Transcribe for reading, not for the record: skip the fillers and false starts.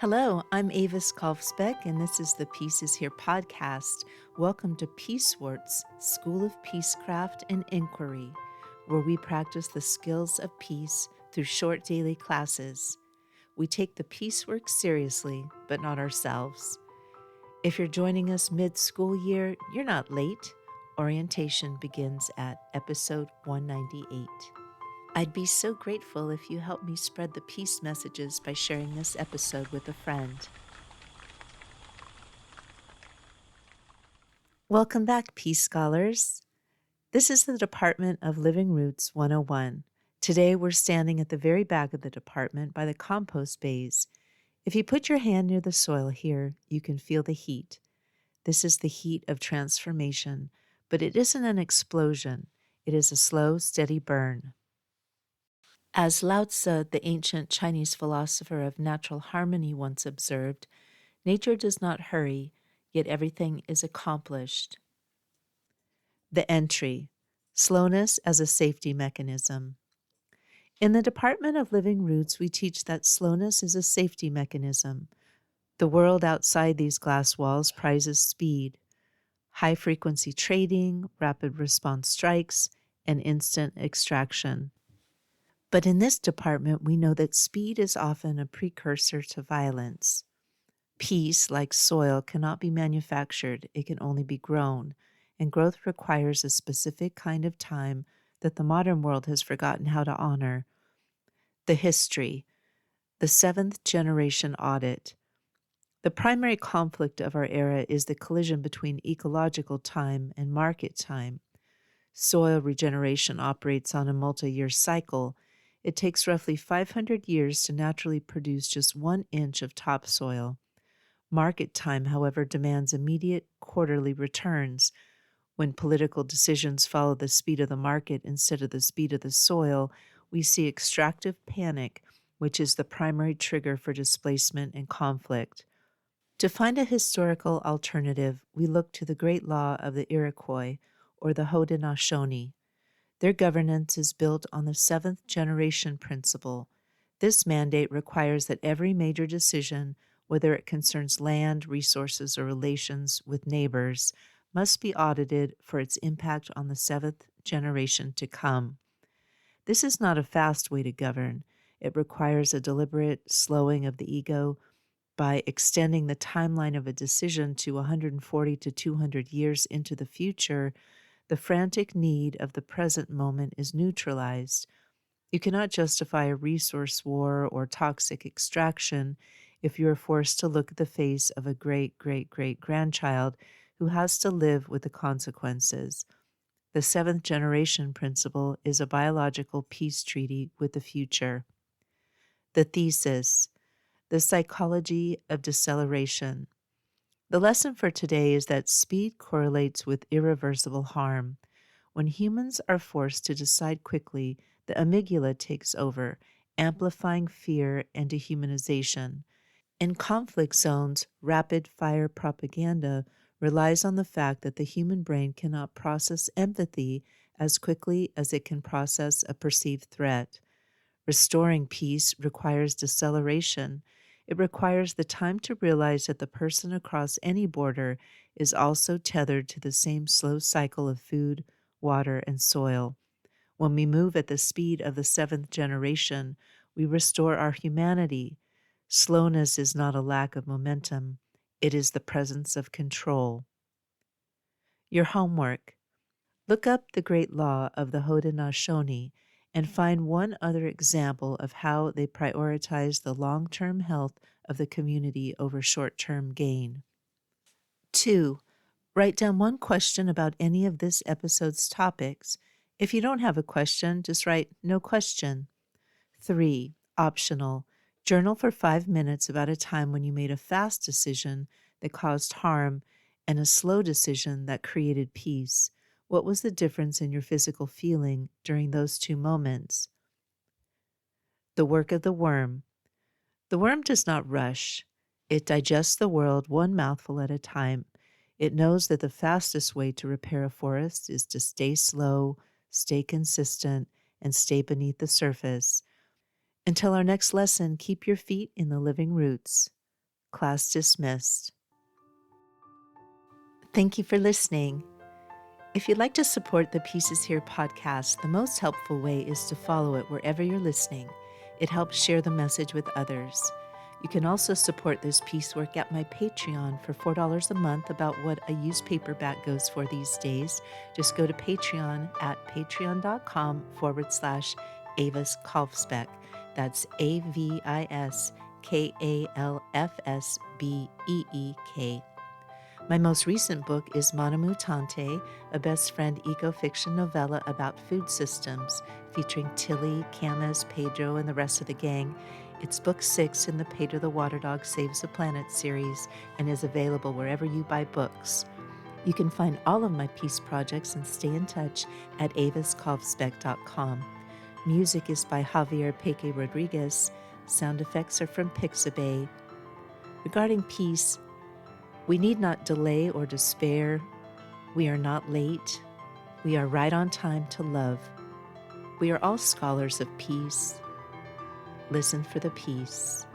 Hello, I'm Avis Kalfsbeck, and this is the Peace is Here podcast. Welcome to Peacewarts, School of Peacecraft and Inquiry, where we practice the skills of peace through short daily classes. We take the peace work seriously, but not ourselves. If you're joining us mid-school year, you're not late. Orientation begins at episode 198. I'd be so grateful if you help me spread the peace messages by sharing this episode with a friend. Welcome back, Peace Scholars. This is the Department of Living Roots 101. Today we're standing at the very back of the department by the compost bays. If you put your hand near the soil here, you can feel the heat. This is the heat of transformation, but it isn't an explosion. It is a slow, steady burn. As Lao Tzu, the ancient Chinese philosopher of natural harmony, once observed, nature does not hurry, yet everything is accomplished. The entry, slowness as a safety mechanism. In the Department of Living Roots, we teach that slowness is a safety mechanism. The world outside these glass walls prizes speed, high-frequency trading, rapid response strikes, and instant extraction. But in this department, we know that speed is often a precursor to violence. Peace, like soil, cannot be manufactured, it can only be grown, and growth requires a specific kind of time that the modern world has forgotten how to honor. The history, the seventh generation audit. The primary conflict of our era is the collision between ecological time and market time. Soil regeneration operates on a multi-year cycle. It takes roughly 500 years to naturally produce just 1 inch of topsoil. Market time, however, demands immediate quarterly returns. When political decisions follow the speed of the market instead of the speed of the soil, we see extractive panic, which is the primary trigger for displacement and conflict. To find a historical alternative, we look to the great law of the Iroquois, or the Haudenosaunee. Their governance is built on the Seventh Generation Principle. This mandate requires that every major decision, whether it concerns land, resources, or relations with neighbors, must be audited for its impact on the seventh generation to come. This is not a fast way to govern. It requires a deliberate slowing of the ego by extending the timeline of a decision to 140 to 200 years into the future. The frantic need of the present moment is neutralized. You cannot justify a resource war or toxic extraction if you are forced to look at the face of a great-great-great-grandchild who has to live with the consequences. The seventh generation principle is a biological peace treaty with the future. The thesis, the psychology of deceleration. The lesson for today is that speed correlates with irreversible harm. When humans are forced to decide quickly, the amygdala takes over, amplifying fear and dehumanization. In conflict zones, rapid-fire propaganda relies on the fact that the human brain cannot process empathy as quickly as it can process a perceived threat. Restoring peace requires deceleration. It requires the time to realize that the person across any border is also tethered to the same slow cycle of food, water, and soil. When we move at the speed of the seventh generation, we restore our humanity. Slowness is not a lack of momentum. It is the presence of control. Your homework. Look up the great law of the Haudenosaunee and find one other example of how they prioritize the long-term health of the community over short-term gain. 2. Write down one question about any of this episode's topics. If you don't have a question, just write no question. 3. Optional. Journal for 5 minutes about a time when you made a fast decision that caused harm and a slow decision that created peace. What was the difference in your physical feeling during those two moments? The work of the worm. The worm does not rush. It digests the world one mouthful at a time. It knows that the fastest way to repair a forest is to stay slow, stay consistent, and stay beneath the surface. Until our next lesson, keep your feet in the living roots. Class dismissed. Thank you for listening. If you'd like to support the Pieces Here podcast, the most helpful way is to follow it wherever you're listening. It helps share the message with others. You can also support this piece work at my Patreon for $4 a month, about what a used paperback goes for these days. Just go to Patreon at patreon.com/Avis Kalfsbeck. That's AVISKALFSBEEK. My most recent book is Monomutante, a best friend eco-fiction novella about food systems, featuring Tilly, Camus, Pedro, and the rest of the gang. It's book 6 in the Pedro the Water Dog Saves the Planet series and is available wherever you buy books. You can find all of my peace projects and stay in touch at aviskalfsbeck.com. Music is by Javier Peque Rodriguez. Sound effects are from Pixabay. Regarding peace, we need not delay or despair. We are not late. We are right on time to love. We are all scholars of peace. Listen for the peace.